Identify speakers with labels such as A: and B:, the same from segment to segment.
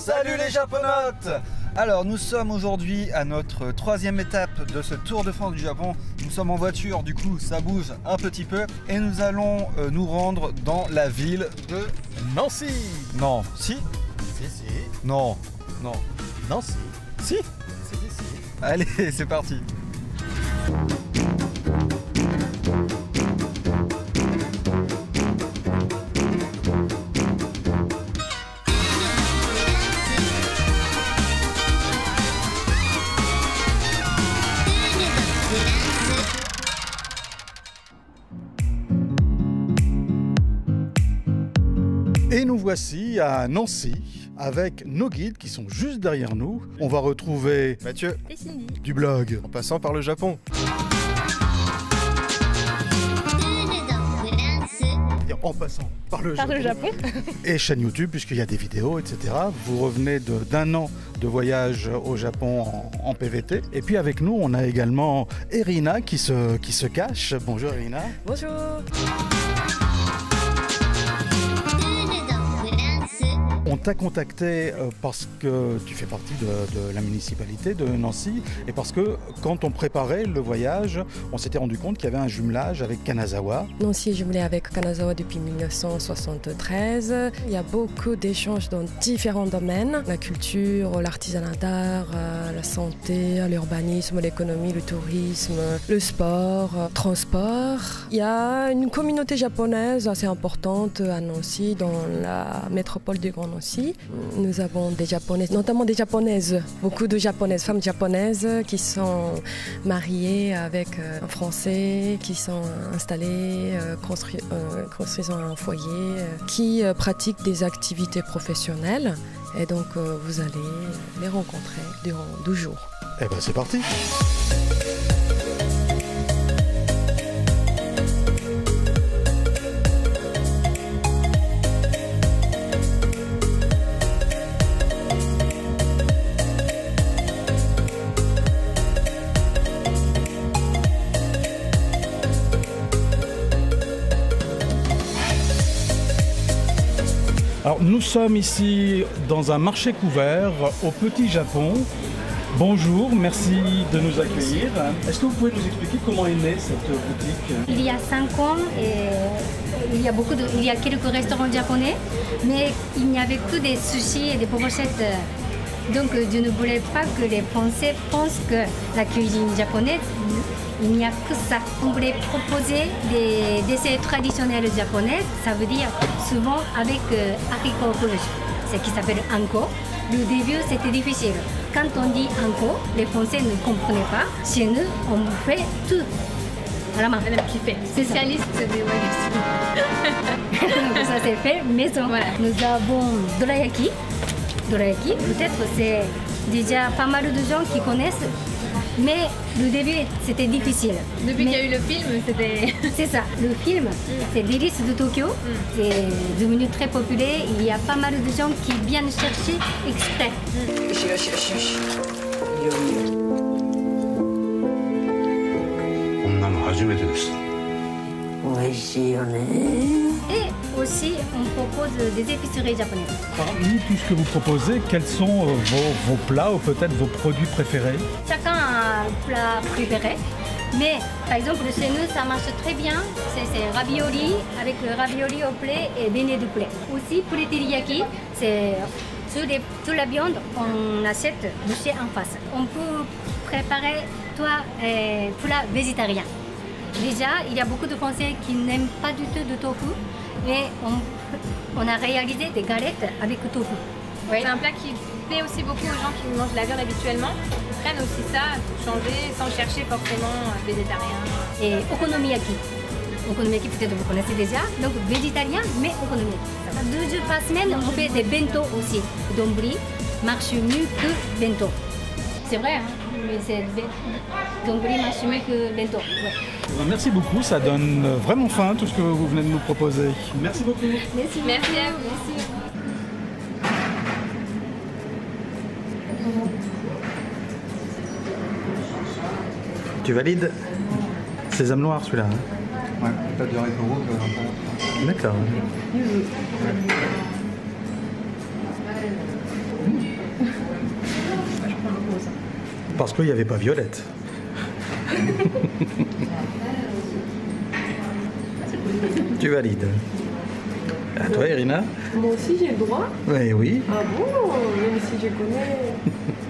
A: Salut les japonautes! Alors nous sommes aujourd'hui à notre troisième étape de ce Tour de France du Japon. Nous sommes en voiture, du coup ça bouge un petit peu et nous allons nous rendre dans la ville de
B: Nancy.
A: Non, si?
B: Si.
A: Non, non.
B: Nancy.
A: Si?
B: Si.
A: Allez, c'est parti.
C: Et nous voici à Nancy avec nos guides qui sont juste derrière nous. On va retrouver
B: Mathieu
D: Et Cindy.
C: du blog.
B: en passant par le Japon.
C: Et en passant par le
D: Par le Japon.
C: Et chaîne YouTube puisqu'il y a des vidéos, etc. Vous revenez d'un an de voyage au Japon en PVT. Et puis avec nous, on a également Irina qui se cache. Bonjour Irina.
D: Bonjour.
C: On t'a contacté parce que tu fais partie de la municipalité de Nancy et parce que quand on préparait le voyage, on s'était rendu compte qu'il y avait un jumelage avec Kanazawa.
E: Nancy est jumelée avec Kanazawa depuis 1973. Il y a beaucoup d'échanges dans différents domaines. La culture, l'artisanat d'art, la santé, l'urbanisme, l'économie, le tourisme, le sport, le transport. Il y a une communauté japonaise assez importante à Nancy, dans la métropole du Grand Nancy. Nous avons des japonaises, notamment des japonaises, beaucoup de japonaises, femmes japonaises qui sont mariées avec un Français, qui sont installées, construisant un foyer, qui pratiquent des activités professionnelles. Et donc vous allez les rencontrer durant 12 jours.
C: Eh ben c'est parti. Alors, nous sommes ici dans un marché couvert au Petit Japon. Bonjour, merci de nous accueillir. Est-ce que vous pouvez nous expliquer comment est née cette boutique?
F: Il y a 5 ans, il y a quelques restaurants japonais, mais il n'y avait que des sushis et des brochettes. Donc je ne voulais pas que les Français pensent que la cuisine japonaise, il n'y a que ça. On voulait proposer des desserts traditionnels japonais, ça veut dire souvent avec haricots rouges, ce qui s'appelle anko. Le début c'était difficile. Quand on dit anko, les Français ne comprenaient pas. Chez nous, on fait tout à la main.
D: Madame qui fait spécialiste des wagyu.
F: Donc ça c'est fait maison.
D: Voilà.
F: Nous avons dorayaki. Dorayaki, peut-être c'est déjà pas mal de gens qui connaissent, mais le début c'était difficile.
D: Depuis qu'il y a eu le film, c'était...
F: C'est ça, le film, c'est Délices de Tokyo, c'est devenu très populaire, il y a pas mal de gens qui viennent chercher exprès.
G: こんなの初めてです。
F: Et aussi, on propose des épiceries japonaises.
C: Parmi tout ce que vous proposez, quels sont vos plats ou peut-être vos produits préférés?
F: Chacun a un plat préféré. Mais par exemple, chez nous, ça marche très bien. C'est ravioli avec ravioli au poulet et beignets de poulet. Aussi, poulet teriyaki, c'est toute la viande, on achète bouché en face. On peut préparer plat végétarien. Déjà, il y a beaucoup de Français qui n'aiment pas du tout de tofu. Et on a réalisé des galettes avec tofu.
D: C'est un plat qui plaît aussi beaucoup aux gens qui mangent la viande habituellement. Ils prennent aussi ça pour changer sans chercher forcément végétarien.
F: Et okonomiyaki. Okonomiyaki, peut-être vous connaissez déjà. Donc végétarien, mais okonomiyaki. 2 jours par semaine, on fait des bento aussi. Donburi marche mieux que bento. C'est vrai, hein, mais c'est donburi marche mieux que bento. Ouais.
C: Merci beaucoup, ça donne vraiment faim tout ce que vous venez de nous proposer. Merci beaucoup.
F: Merci.
D: Merci à vous. Merci.
C: Tu valides? Sésame noir celui-là. Hein?
A: Ouais, t'as du haricot rouge à l'intérieur.
C: D'accord.
E: Je prends le rose.
C: Parce qu'il n'y avait pas Violette. Tu valides. À toi, Irina?
E: Moi aussi, j'ai le droit.
C: Oui, oui.
E: Ah bon? Même si je connais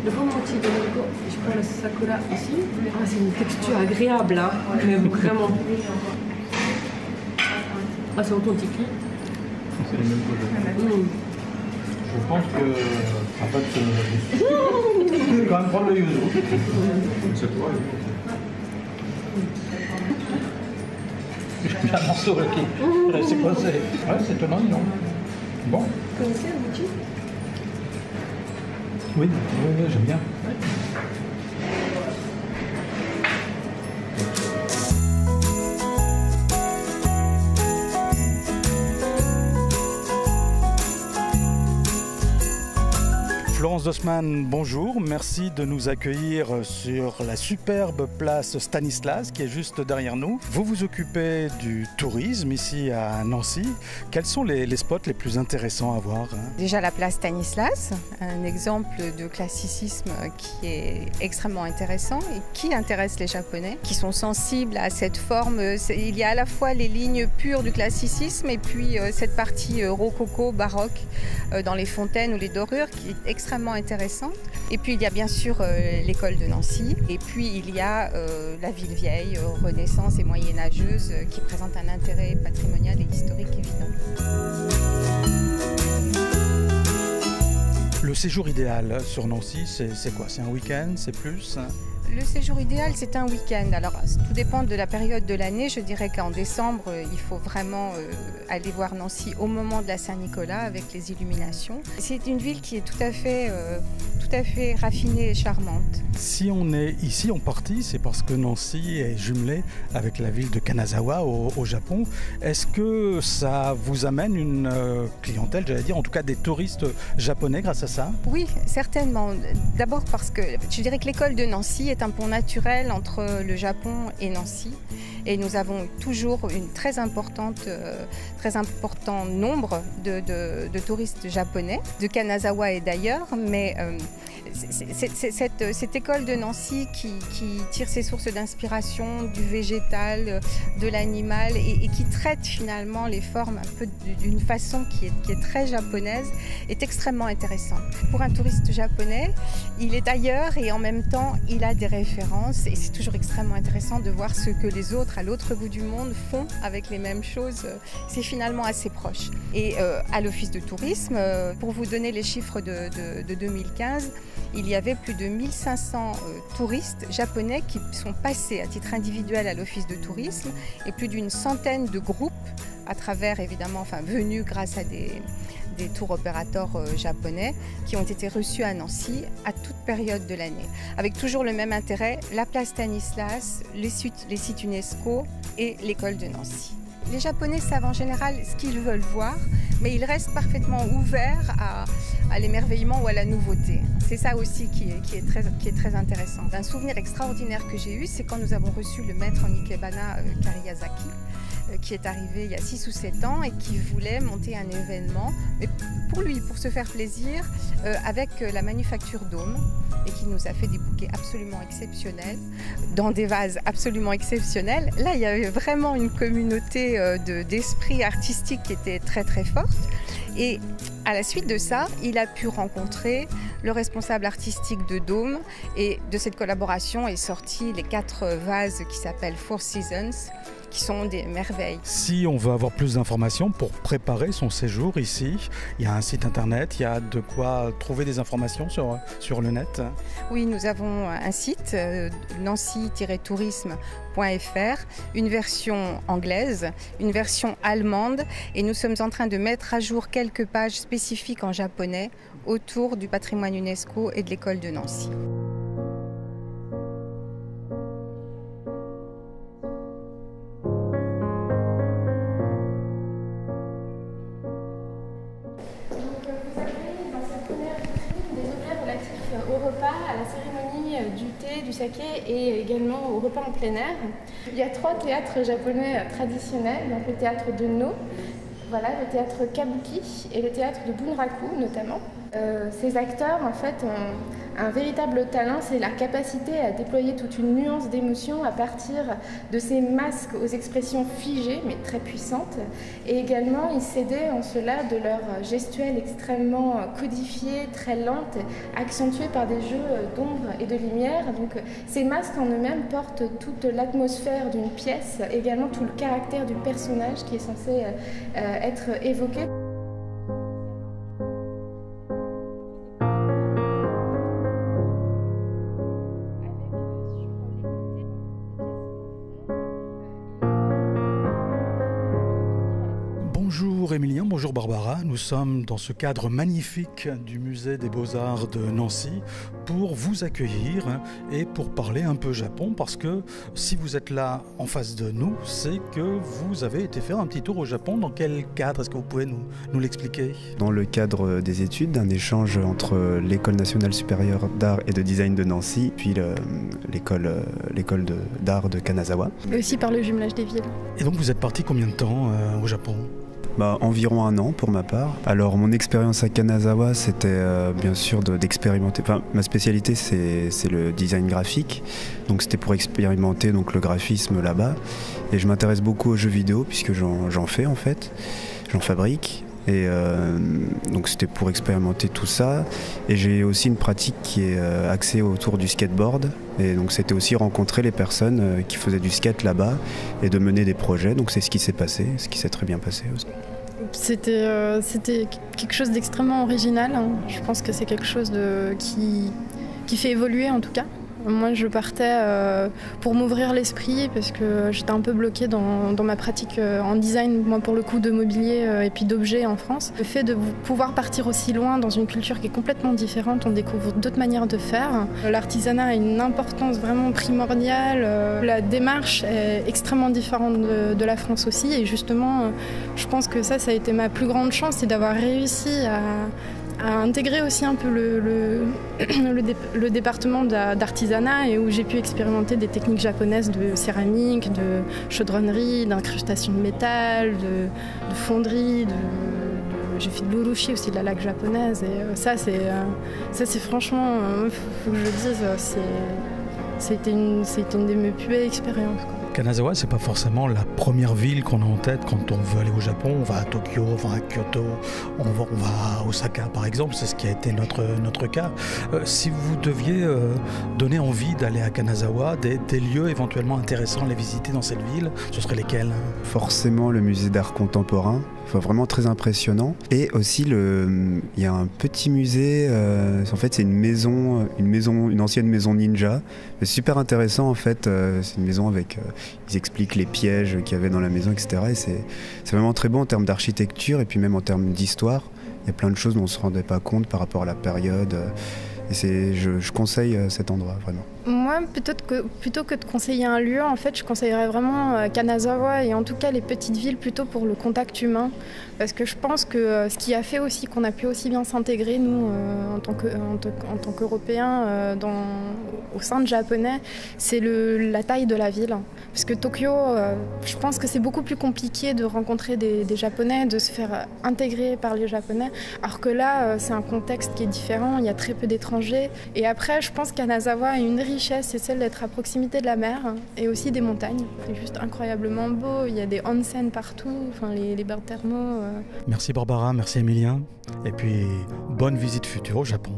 E: le bon motif de mango. Je prends le sakura ici. Ah, c'est une texture agréable, hein. Mais vraiment. Ah, c'est authentique.
C: C'est les mêmes couleurs. Je pense que. En fait, je vais quand même prendre le yuzu. C'est toi, J'ai un morceau qui reste coincé. Ouais, c'est étonnant, non? Bon.
E: Vous connaissez le motif?
C: Oui, j'aime bien. Florence Dossmann, bonjour, merci de nous accueillir sur la superbe place Stanislas qui est juste derrière nous. Vous vous occupez du tourisme ici à Nancy. Quels sont les spots les plus intéressants à voir?
H: Déjà la place Stanislas, un exemple de classicisme qui est extrêmement intéressant et qui intéresse les Japonais, qui sont sensibles à cette forme. Il y a à la fois les lignes pures du classicisme et puis cette partie rococo, baroque dans les fontaines ou les dorures qui est extrêmement intéressante. Et puis il y a bien sûr l'école de Nancy et puis il y a la ville vieille, renaissance et moyenâgeuse qui présente un intérêt patrimonial et historique évident.
C: Le séjour idéal sur Nancy, c'est quoi? C'est un week-end? C'est plus?
H: Le séjour idéal, c'est un week-end. Alors, tout dépend de la période de l'année. Je dirais qu'en décembre, il faut vraiment aller voir Nancy au moment de la Saint-Nicolas avec les illuminations. C'est une ville qui est tout à fait raffinée et charmante.
C: Si on est ici en partie, c'est parce que Nancy est jumelée avec la ville de Kanazawa au Japon. Est-ce que ça vous amène une clientèle, j'allais dire, en tout cas des touristes japonais grâce à ça?
H: Oui, certainement. D'abord parce que je dirais que l'école de Nancy est un pont naturel entre le Japon et Nancy. Et nous avons toujours une très important nombre de touristes japonais, de Kanazawa et d'ailleurs, mais cette école de Nancy qui tire ses sources d'inspiration du végétal, de l'animal et qui traite finalement les formes un peu d'une façon qui est très japonaise, est extrêmement intéressante. Pour un touriste japonais, il est ailleurs et en même temps il a des références et c'est toujours extrêmement intéressant de voir ce que les autres à l'autre bout du monde font avec les mêmes choses. C'est finalement assez proche. Et à l'office de tourisme, pour vous donner les chiffres de 2015, il y avait plus de 1500 touristes japonais qui sont passés à titre individuel à l'office de tourisme et plus d'une centaine de groupes à travers évidemment, venus grâce à des tour opérateurs japonais qui ont été reçus à Nancy à toute période de l'année. Avec toujours le même intérêt, la place Stanislas, les sites UNESCO et l'école de Nancy. Les Japonais savent en général ce qu'ils veulent voir, mais ils restent parfaitement ouverts à l'émerveillement ou à la nouveauté. C'est ça aussi qui est très intéressant. Un souvenir extraordinaire que j'ai eu, c'est quand nous avons reçu le maître en ikebana Kariyazaki, qui est arrivé il y a 6 ou 7 ans et qui voulait monter un événement, mais pour lui, pour se faire plaisir, avec la manufacture Dôme, et qui nous a fait des bouquets absolument exceptionnels, dans des vases absolument exceptionnels. Là, il y avait vraiment une communauté d'esprit artistique qui était très très forte. Et à la suite de ça, il a pu rencontrer le responsable artistique de Dôme et de cette collaboration est sorti les 4 vases qui s'appellent Four Seasons, qui sont des merveilles.
C: Si on veut avoir plus d'informations pour préparer son séjour ici, il y a un site internet, il y a de quoi trouver des informations sur le net.
H: Oui, nous avons un site, nancy-tourisme.fr, une version anglaise, une version allemande et nous sommes en train de mettre à jour quelques pages spécifiques en japonais autour du patrimoine UNESCO et de l'école de Nancy.
I: Au repas, à la cérémonie du thé, du saké et également au repas en plein air. Il y a 3 théâtres japonais traditionnels, donc le théâtre de No, Voilà, le théâtre Kabuki et le théâtre de Bunraku notamment. Ces acteurs en fait ont un véritable talent, c'est la capacité à déployer toute une nuance d'émotion à partir de ces masques aux expressions figées mais très puissantes. Et également ils s'aidaient en cela de leur gestuelle extrêmement codifiée, très lente, accentuée par des jeux d'ombre et de lumière. Donc ces masques en eux-mêmes portent toute l'atmosphère d'une pièce, également tout le caractère du personnage qui est censé être évoqué.
C: Bonjour Émilien, bonjour Barbara. Nous sommes dans ce cadre magnifique du musée des Beaux-Arts de Nancy pour vous accueillir et pour parler un peu Japon, parce que si vous êtes là en face de nous, c'est que vous avez été faire un petit tour au Japon. Dans quel cadre? Est-ce que vous pouvez nous l'expliquer?
J: Dans le cadre des études, d'un échange entre l'École nationale supérieure d'art et de design de Nancy, puis l'école d'art de Kanazawa.
I: Et aussi par le jumelage des villes.
C: Et donc vous êtes parti combien de temps au Japon?
J: Environ 1 an pour ma part. Alors mon expérience à Kanazawa, c'était bien sûr d'expérimenter. Enfin, ma spécialité c'est le design graphique, donc c'était pour expérimenter donc le graphisme là-bas. Et je m'intéresse beaucoup aux jeux vidéo puisque j'en fais en fait, j'en fabrique. Et donc c'était pour expérimenter tout ça. Et j'ai aussi une pratique qui est axée autour du skateboard. Et donc c'était aussi rencontrer les personnes qui faisaient du skate là-bas et de mener des projets. Donc c'est ce qui s'est passé, ce qui s'est très bien passé aussi.
I: C'était quelque chose d'extrêmement original. Je pense que c'est quelque chose qui fait évoluer en tout cas. Moi, je partais pour m'ouvrir l'esprit parce que j'étais un peu bloquée dans ma pratique en design, moi pour le coup de mobilier et puis d'objets en France. Le fait de pouvoir partir aussi loin dans une culture qui est complètement différente, on découvre d'autres manières de faire. L'artisanat a une importance vraiment primordiale. La démarche est extrêmement différente de la France aussi et justement, je pense que ça a été ma plus grande chance, c'est d'avoir réussi à intégrer aussi un peu le département d'artisanat et où j'ai pu expérimenter des techniques japonaises de céramique, de chaudronnerie, d'incrustation de métal, de fonderie, j'ai fait de l'urushi aussi, de la laque japonaise et ça c'est franchement, faut que je le dise, c'était une de mes plus belles expériences.
C: Kanazawa, c'est pas forcément la première ville qu'on a en tête quand on veut aller au Japon. On va à Tokyo, on va à Kyoto, on va à Osaka par exemple, c'est ce qui a été notre cas. Si vous deviez donner envie d'aller à Kanazawa, des lieux éventuellement intéressants à les visiter dans cette ville, ce seraient lesquels? Forcément
J: le musée d'art contemporain, vraiment très impressionnant. Et aussi il y a un petit musée, en fait c'est une ancienne maison ninja. C'est super intéressant en fait, c'est une maison avec... ils expliquent les pièges qu'il y avait dans la maison, etc. Et c'est vraiment très beau en termes d'architecture et puis même en termes d'histoire. Il y a plein de choses dont on ne se rendait pas compte par rapport à la période. Et je conseille cet endroit, vraiment.
I: Moi, plutôt que de conseiller un lieu, en fait, je conseillerais vraiment Kanazawa et en tout cas les petites villes plutôt pour le contact humain. Parce que je pense que ce qui a fait aussi qu'on a pu aussi bien s'intégrer, nous, en tant qu'Européens, au sein de Japonais, c'est la taille de la ville. Parce que Tokyo, je pense que c'est beaucoup plus compliqué de rencontrer des Japonais, de se faire intégrer par les Japonais. Alors que là, c'est un contexte qui est différent, il y a très peu d'étrangers. Et après, je pense qu'Kanazawa a une richesse, c'est celle d'être à proximité de la mer et aussi des montagnes. C'est juste incroyablement beau, il y a des onsen partout, enfin les bains thermaux.
C: Merci Barbara, merci Émilien. Et puis, bonne visite future au Japon.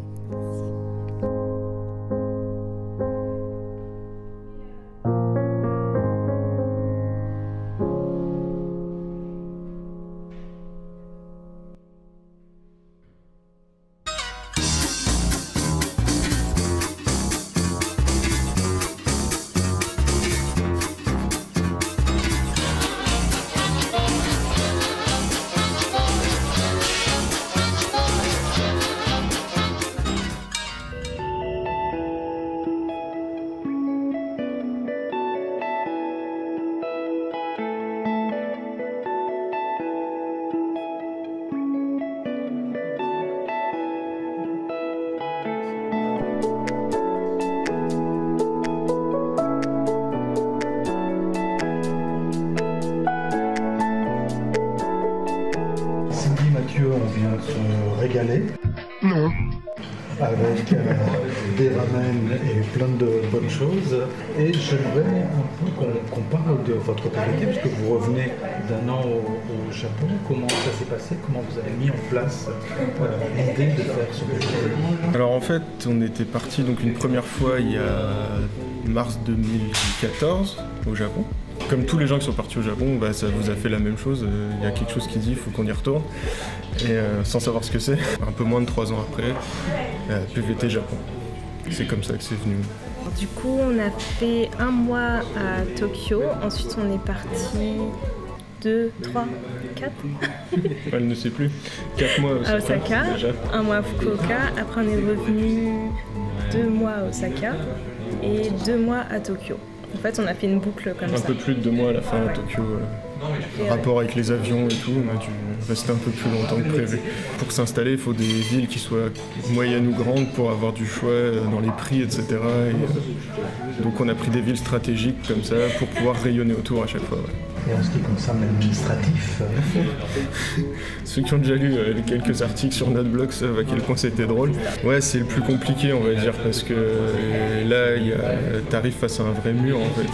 C: Mathieu, on vient de se régaler.
G: Non.
C: Avec des ramen et plein de bonnes choses. Et j'aimerais un peu qu'on parle de votre PVT, puisque vous revenez d'un an au Japon. Comment ça s'est passé? Comment vous avez mis en place l'idée de faire ce PVT?
K: Alors en fait, on était parti donc une première fois il y a mars 2014 au Japon. Comme tous les gens qui sont partis au Japon, bah, ça vous a fait la même chose. Il y a quelque chose qui dit il faut qu'on y retourne. Et sans savoir ce que c'est, un peu moins de 3 ans après, PVT Japon. C'est comme ça que c'est venu.
L: Du coup, on a fait 1 mois à Tokyo. Ensuite, on est parti 2, 3, 4.
K: Elle ne sait plus. 4 mois
L: à Osaka,
K: déjà.
L: 1 mois à Fukuoka. Après, on est revenu 2 mois à Osaka et 2 mois à Tokyo. En fait, on a fait une boucle comme ça.
K: Un peu plus de 2 mois à la fin à Tokyo. Rapport avec les avions et tout, on a dû rester un peu plus longtemps que prévu. Pour s'installer, il faut des villes qui soient moyennes ou grandes pour avoir du choix dans les prix, etc. Donc on a pris des villes stratégiques comme ça pour pouvoir rayonner autour à chaque fois. Ouais.
C: Et en ce qui concerne l'administratif
K: Ceux qui ont déjà lu les quelques articles sur notre blog savent à quel point c'était drôle. Ouais, c'est le plus compliqué, on va dire, parce que là, t'arrives face à un vrai mur, en fait.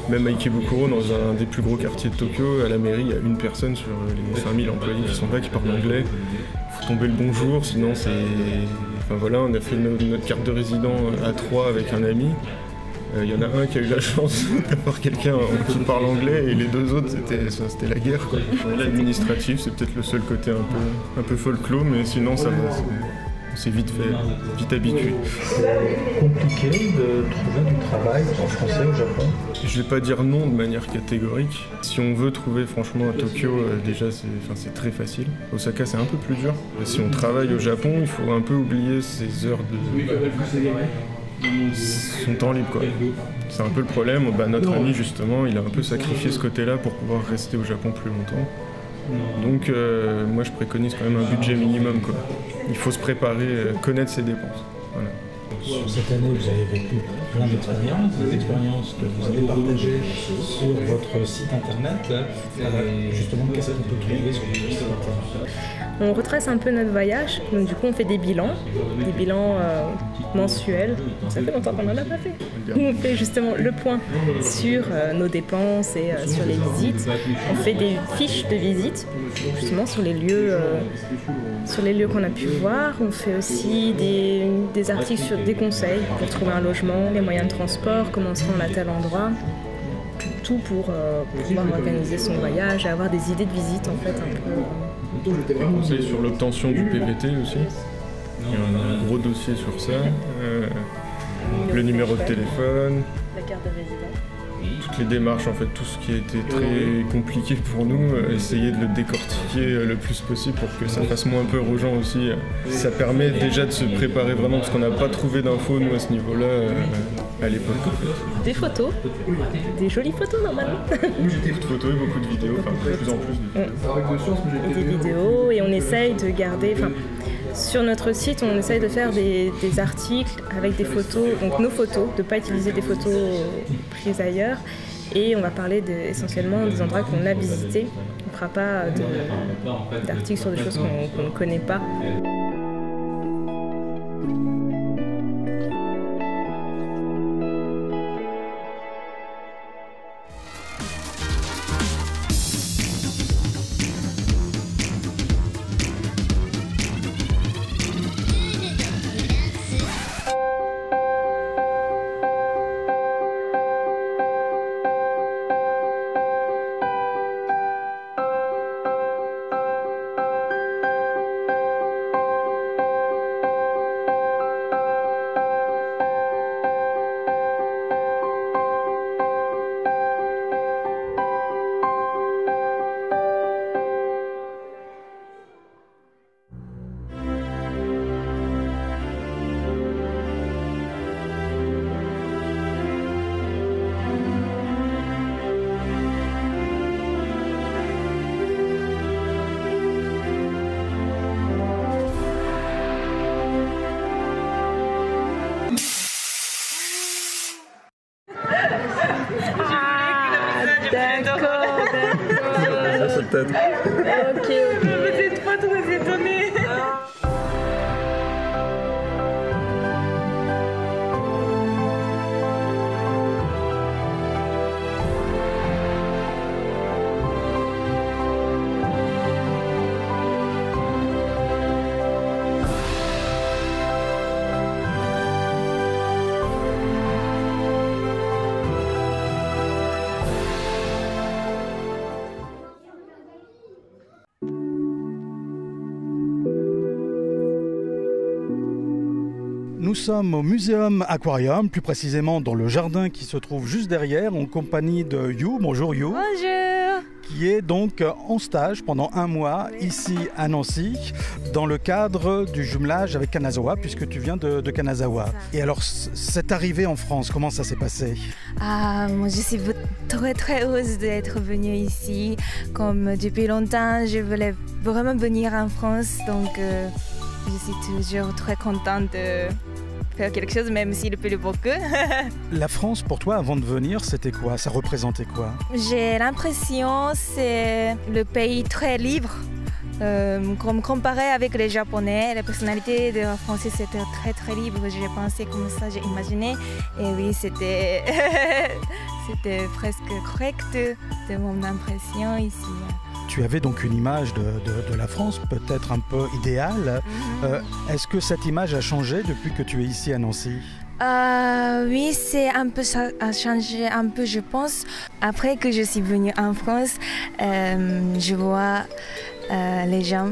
K: Même à Ikebukuro, dans un des plus gros quartiers de Tokyo, à la mairie, il y a une personne sur les 5000 employés qui sont là, qui parlent anglais. Il faut tomber le bonjour, sinon c'est... Enfin voilà, on a fait notre carte de résident à 3 avec un ami. Il y en a un qui a eu la chance d'avoir quelqu'un qui parle anglais et les 2 autres, c'était la guerre, quoi. L'administratif, c'est peut-être le seul côté un peu folklore, mais sinon ça va. C'est vite fait, vite habitué.
C: C'est compliqué de trouver du travail en français au Japon?
K: Je vais pas dire non de manière catégorique. Si on veut trouver franchement à Tokyo, déjà c'est très facile. Osaka c'est un peu plus dur. Si on travaille au Japon, il faut un peu oublier ces heures son temps libre, quoi. C'est un peu le problème. Bah, notre ami justement, il a un peu sacrifié ce côté-là pour pouvoir rester au Japon plus longtemps. Donc moi je préconise quand même un budget minimum, quoi. Il faut se préparer, connaître ses dépenses. Voilà.
C: Sur cette année, vous avez vécu plein d'expériences, des expériences que vous avez partagées sur votre site internet. Justement, qu'est-ce qu'on peut trouver sur votre site internet?
L: On retrace un peu notre voyage, donc du coup on fait des bilans mensuels. Ça fait longtemps qu'on n'en a pas fait. Où on fait justement le point sur nos dépenses et sur les visites. On fait des fiches de visite, justement sur les lieux qu'on a pu voir. On fait aussi des articles sur des conseils pour trouver un logement, les moyens de transport, comment se rendre à tel endroit. Tout pour pouvoir organiser son voyage et avoir des idées de visite en fait un peu.
K: On conseille sur l'obtention du PVT aussi. Il y a un gros dossier sur ça. Le numéro de téléphone.
L: La carte de résident.
K: Toutes les démarches, en fait, tout ce qui a été très compliqué pour nous, essayer de le décortiquer le plus possible pour que ça fasse moins peur aux gens aussi. Ça permet déjà de se préparer vraiment parce qu'on n'a pas trouvé d'infos nous à ce niveau-là à l'époque.
L: Des photos, des jolies photos normalement.
K: Beaucoup de photos et beaucoup de vidéos, enfin de plus en plus.
L: Et des vidéos et on essaye de garder. Sur notre site, on essaye de faire des articles avec des photos, donc nos photos, de ne pas utiliser des photos prises ailleurs. Et on va parler essentiellement des endroits qu'on a visités. On ne fera pas d'articles sur des choses qu'on ne connaît pas.
C: Nous sommes au Muséum Aquarium, plus précisément dans le jardin qui se trouve juste derrière, en compagnie de You. Bonjour You.
M: Bonjour.
C: Qui est donc en stage pendant 1 mois ici à Nancy, dans le cadre du jumelage avec Kanazawa, puisque tu viens de Kanazawa. Et alors, cette arrivée en France, comment ça s'est passé?
M: Moi, je suis très heureuse d'être venue ici. Comme depuis longtemps, je voulais vraiment venir en France, donc je suis toujours très contente de faire quelque chose, même s'il pleut beaucoup.
C: La France, pour toi, avant de venir, c'était quoi? Ça représentait quoi?
M: J'ai l'impression que c'est le pays très libre. Comme comparé avec les Japonais, la personnalité de la Français c'était très libre. J'ai pensé comme ça, j'ai imaginé. Et oui, c'était presque correct de mon impression ici.
C: Tu avais donc une image de la France peut-être un peu idéale. Est-ce que cette image a changé depuis que tu es ici à Nancy?
M: Oui, ça a changé un peu, je pense. Après que je suis venue en France, je vois les gens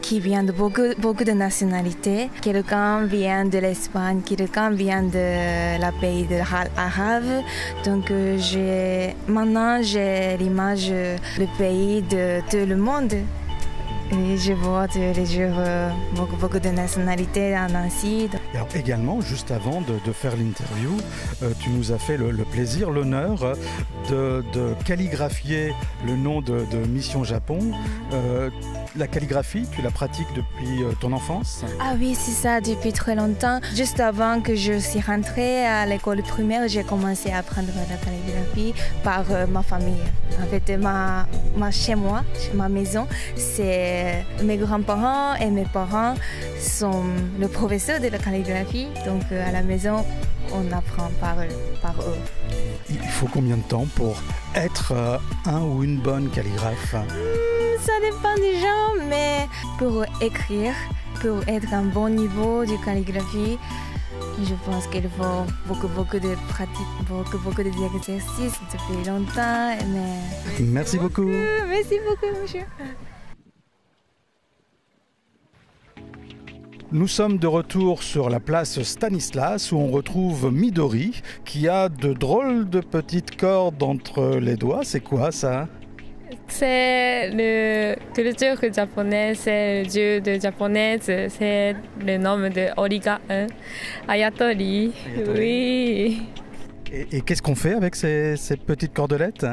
M: qui viennent de beaucoup de nationalités. Quelqu'un vient de l'Espagne, quelqu'un vient de la pays arabe. Donc maintenant j'ai l'image du pays de tout le monde. Et je vois tous les jours beaucoup de nationalités à Nancy.
C: Alors également, juste avant de faire l'interview, tu nous as fait le plaisir, l'honneur de calligraphier le nom de Mission Japon. La calligraphie, tu la pratiques depuis ton enfance?
M: Ah oui, c'est ça, depuis très longtemps. Juste avant que je suis rentrée à l'école primaire, j'ai commencé à apprendre la calligraphie par ma famille. En fait, chez moi, chez ma maison, c'est mes grands-parents et mes parents sont le professeur de la calligraphie. Donc à la maison, on apprend par eux.
C: Il faut combien de temps pour être un ou une bonne calligraphe?
M: Ça dépend des gens, mais pour écrire, pour être à un bon niveau de calligraphie, je pense qu'il faut beaucoup de pratique, beaucoup d'exercices depuis longtemps. Mais...
C: Merci beaucoup.
M: Merci beaucoup, monsieur.
C: Nous sommes de retour sur la place Stanislas où on retrouve Midori qui a de drôles de petites cordes entre les doigts. C'est quoi ça?
N: C'est la culture japonaise, c'est le dieu de japonaise, c'est le nom de Origa, Ayatori. Oui.
C: Et qu'est-ce qu'on fait avec ces petites cordelettes?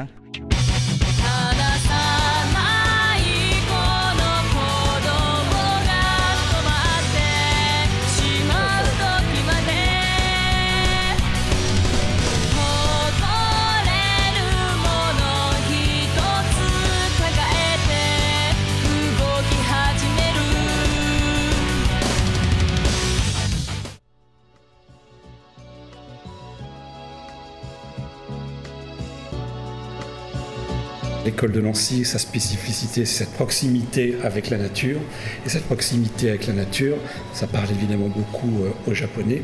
O: L'école de Nancy, sa spécificité, c'est cette proximité avec la nature. Et cette proximité avec la nature, ça parle évidemment beaucoup aux Japonais.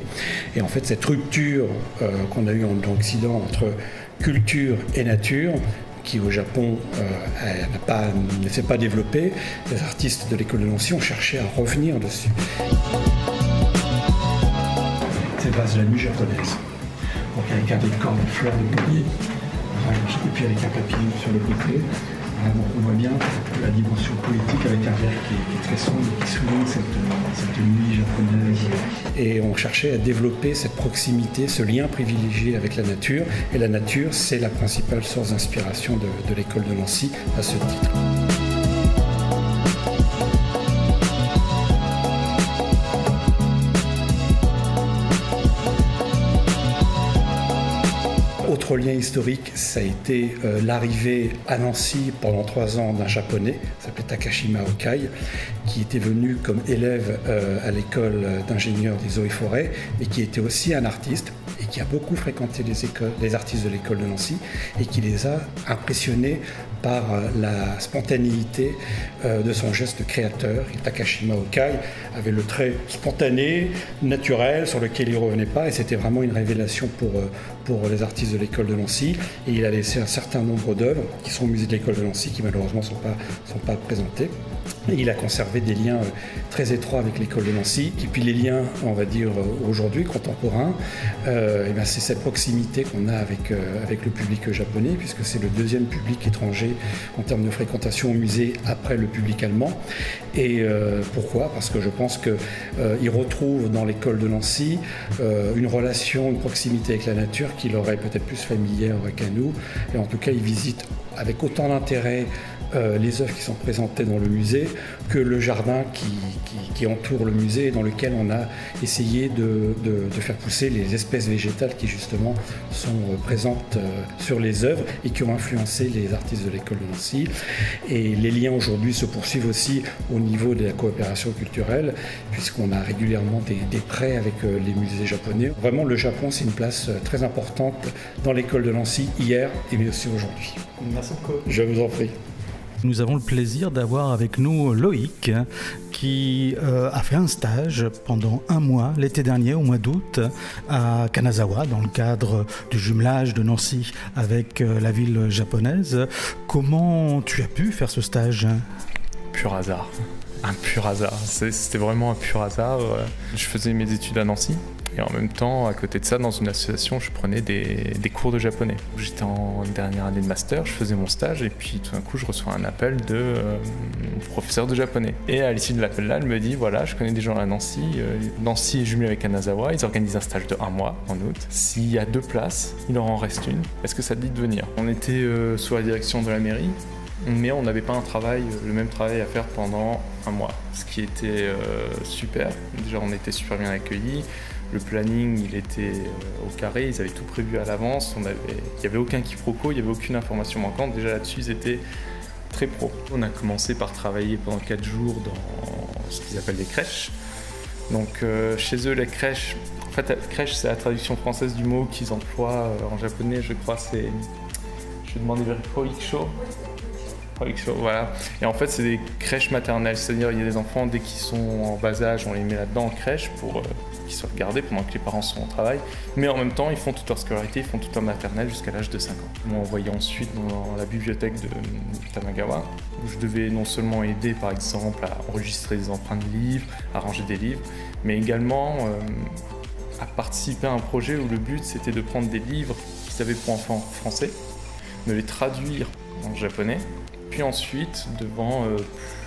O: Et en fait, cette rupture qu'on a eue en Occident entre culture et nature, qui au Japon ne s'est pas développée, les artistes de l'école de Nancy ont cherché à revenir dessus. C'est base de la nuit japonaise. Donc avec un décor de fleurs de pommier. Et puis avec un papillon sur le côté, on voit bien la dimension poétique avec un verre qui est très sombre, qui souligne cette nuit japonaise. Et on cherchait à développer cette proximité, ce lien privilégié avec la nature. Et la nature, c'est la principale source d'inspiration de l'école de Nancy à ce titre. Autre lien historique, ça a été l'arrivée à Nancy pendant 3 ans d'un Japonais, qui s'appelait Takashima Okai, qui était venu comme élève à l'école d'ingénieurs des eaux et forêts, et qui était aussi un artiste, et qui a beaucoup fréquenté les artistes de l'école de Nancy, et qui les a impressionnés par la spontanéité de son geste créateur. Takashima Okai avait le trait spontané, naturel, sur lequel il ne revenait pas, et c'était vraiment une révélation pour les artistes de l'école de Nancy. Et il a laissé un certain nombre d'œuvres qui sont au musée de l'école de Nancy, qui malheureusement ne sont pas présentées. Et il a conservé des liens très étroits avec l'école de Nancy. Et puis les liens, on va dire, aujourd'hui, contemporains, c'est cette proximité qu'on a avec le public japonais, puisque c'est le deuxième public étranger en termes de fréquentation au musée après le public allemand. Et pourquoi ? Parce que je pense qu'il retrouve dans l'école de Nancy une relation, une proximité avec la nature qui leur est peut-être plus familière qu'à nous. Et en tout cas, il visite avec autant d'intérêt les œuvres qui sont présentées dans le musée que le jardin qui entoure le musée et dans lequel on a essayé de faire pousser les espèces végétales qui justement sont présentes sur les œuvres et qui ont influencé les artistes de l'école de Nancy. Et les liens aujourd'hui se poursuivent aussi au niveau de la coopération culturelle, puisqu'on a régulièrement des prêts avec les musées japonais. Vraiment, le Japon, c'est une place très importante dans l'école de Nancy hier et aussi aujourd'hui.
C: Merci beaucoup.
O: Je vous en prie.
C: Nous avons le plaisir d'avoir avec nous Loïc qui a fait un stage pendant un mois, l'été dernier, au mois d'août, à Kanazawa, dans le cadre du jumelage de Nancy avec la ville japonaise. Comment tu as pu faire ce stage ?
P: Pur hasard. Un pur hasard. C'était vraiment un pur hasard. Je faisais mes études à Nancy. Et en même temps, à côté de ça, dans une association, je prenais des cours de japonais. J'étais en dernière année de master, je faisais mon stage et puis tout d'un coup, je reçois un appel de professeur de japonais. Et à l'issue de l'appel-là, elle me dit, voilà, je connais des gens à Nancy. Nancy est jumelée avec Kanazawa, ils organisent un stage de 1 mois en août. S'il y a 2 places, il en reste une. Est-ce que ça te dit de venir ? On était sous la direction de la mairie, mais on n'avait pas le même travail à faire pendant 1 mois. Ce qui était super. Déjà, on était super bien accueillis. Le planning, il était au carré, ils avaient tout prévu à l'avance, il n'y avait aucun quiproquo, il n'y avait aucune information manquante. Déjà là-dessus, ils étaient très pro. On a commencé par travailler pendant 4 jours dans ce qu'ils appellent des crèches. Donc chez eux, les crèches, en fait, crèche, c'est la traduction française du mot qu'ils emploient en japonais, je crois, je vais demander Hoikusho. Voilà. Et en fait, c'est des crèches maternelles, c'est-à-dire il y a des enfants, dès qu'ils sont en bas âge, on les met là-dedans en crèche pour qu'ils soient gardés pendant que les parents sont au travail. Mais en même temps, ils font toute leur scolarité, ils font toute leur maternelle jusqu'à l'âge de 5 ans. Ils m'ont envoyé ensuite dans la bibliothèque de Tamagawa, où je devais non seulement aider, par exemple, à enregistrer des empreintes de livres, à ranger des livres, mais également à participer à un projet où le but, c'était de prendre des livres qu'ils avaient pour enfants français, de les traduire en japonais, puis ensuite, devant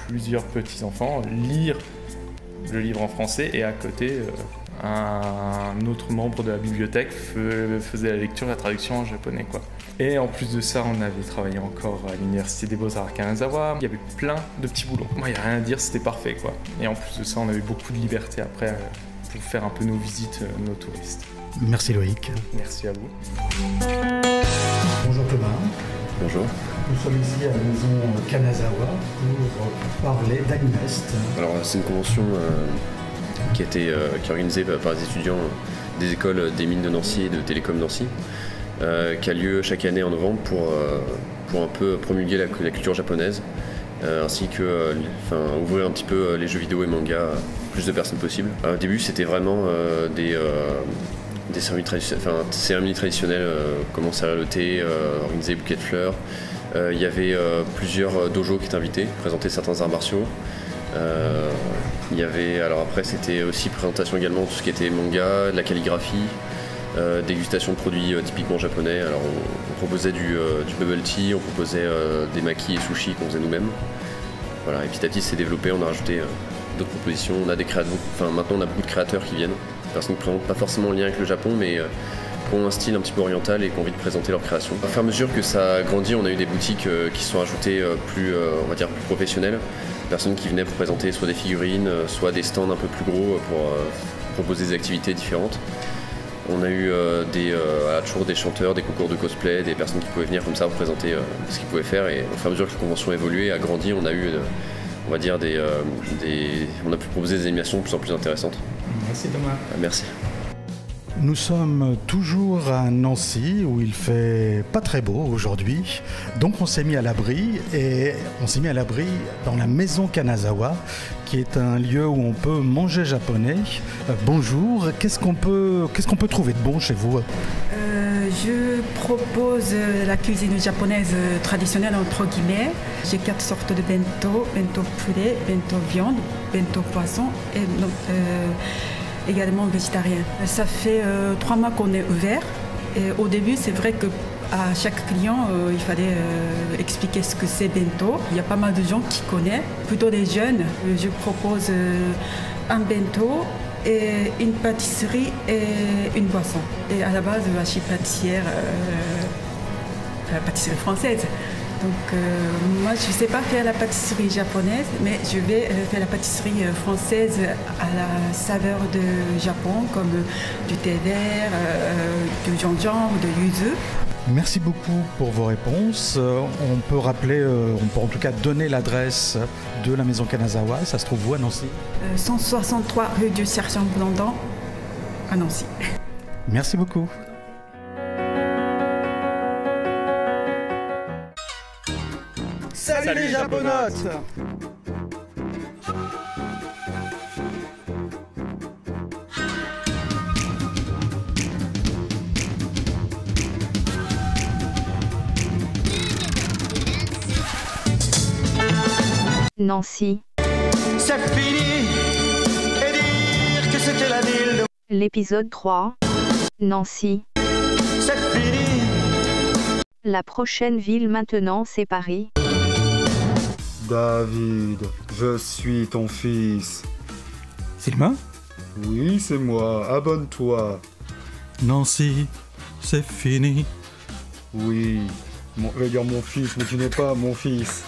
P: plusieurs petits-enfants, lire le livre en français et à côté, un autre membre de la bibliothèque faisait la lecture et la traduction en japonais, quoi. Et en plus de ça, on avait travaillé encore à l'Université des Beaux-Arts à Kanazawa. Il y avait plein de petits boulots. Moi, il n'y a rien à dire, c'était parfait, quoi. Et en plus de ça, on avait beaucoup de liberté après pour faire un peu nos visites, nos touristes.
C: Merci Loïc.
P: Merci à vous.
C: Bonjour Thomas.
Q: Bonjour.
C: Nous sommes ici à la maison Kanazawa pour parler d'Agnest.
Q: Alors c'est une convention qui est organisée par des étudiants des écoles des mines de Nancy et de Télécom Nancy, qui a lieu chaque année en novembre pour un peu promulguer la culture japonaise, ainsi que ouvrir un petit peu les jeux vidéo et mangas à plus de personnes possible. Au début c'était vraiment des cérémonies traditionnelles, comment servir le thé, organiser des bouquets de fleurs. Il y avait plusieurs dojos qui étaient invités, présenter certains arts martiaux. Il y avait, alors après c'était aussi présentation également de tout ce qui était manga, de la calligraphie, dégustation de produits typiquement japonais. Alors on proposait du bubble tea, on proposait des makis et sushis qu'on faisait nous-mêmes. Voilà, et petit à petit c'est développé, on a rajouté d'autres propositions. On a des créateurs, maintenant on a beaucoup de créateurs qui viennent, personnes qui présentent pas forcément en lien avec le Japon, mais qui ont un style un petit peu oriental et qui ont envie de présenter leur création. Au fur et à mesure que ça a grandi, on a eu des boutiques qui se sont ajoutées plus professionnelles. Personnes qui venaient pour présenter soit des figurines, soit des stands un peu plus gros pour proposer des activités différentes. On a eu toujours des chanteurs, des concours de cosplay, des personnes qui pouvaient venir comme ça pour présenter ce qu'ils pouvaient faire. Et au fur et à mesure que la convention a évolué, a grandi, on a eu, on a pu proposer des animations de plus en plus intéressantes.
C: Merci Thomas.
Q: Merci.
C: Nous sommes toujours à Nancy où il fait pas très beau aujourd'hui. Donc on s'est mis à l'abri dans la maison Kanazawa qui est un lieu où on peut manger japonais. Bonjour, qu'est-ce qu'on peut trouver de bon chez vous?
R: Je propose la cuisine japonaise traditionnelle entre guillemets. J'ai 4 sortes de bento, bento poulet, bento viande, bento poisson et également végétarien. Ça fait 3 mois qu'on est ouvert et au début c'est vrai que à chaque client il fallait expliquer ce que c'est bento. Il y a pas mal de gens qui connaissent, plutôt des jeunes. Je propose un bento et une pâtisserie et une boisson. Et à la base je suis pâtissière, pâtisserie française. Donc moi je ne sais pas faire la pâtisserie japonaise, mais je vais faire la pâtisserie française à la saveur de Japon, comme du thé vert, du gingembre, de yuzu.
C: Merci beaucoup pour vos réponses. On peut rappeler, on peut en tout cas donner l'adresse de la maison Kanazawa. Ça se trouve où à Nancy?
R: 163 rue du Sergent Blandan à Nancy.
C: Merci beaucoup.
A: Salut les Japonautes!
S: Nancy.
T: C'est fini et dire que c'était la ville de...
S: L'épisode 3. Nancy.
T: C'est fini.
S: La prochaine ville maintenant c'est Paris.
U: David, je suis ton fils.
C: Sylvain?
U: Oui, c'est moi. Abonne-toi.
C: Nancy, c'est fini.
U: Oui. Je vais dire mon fils, mais tu n'es pas mon fils.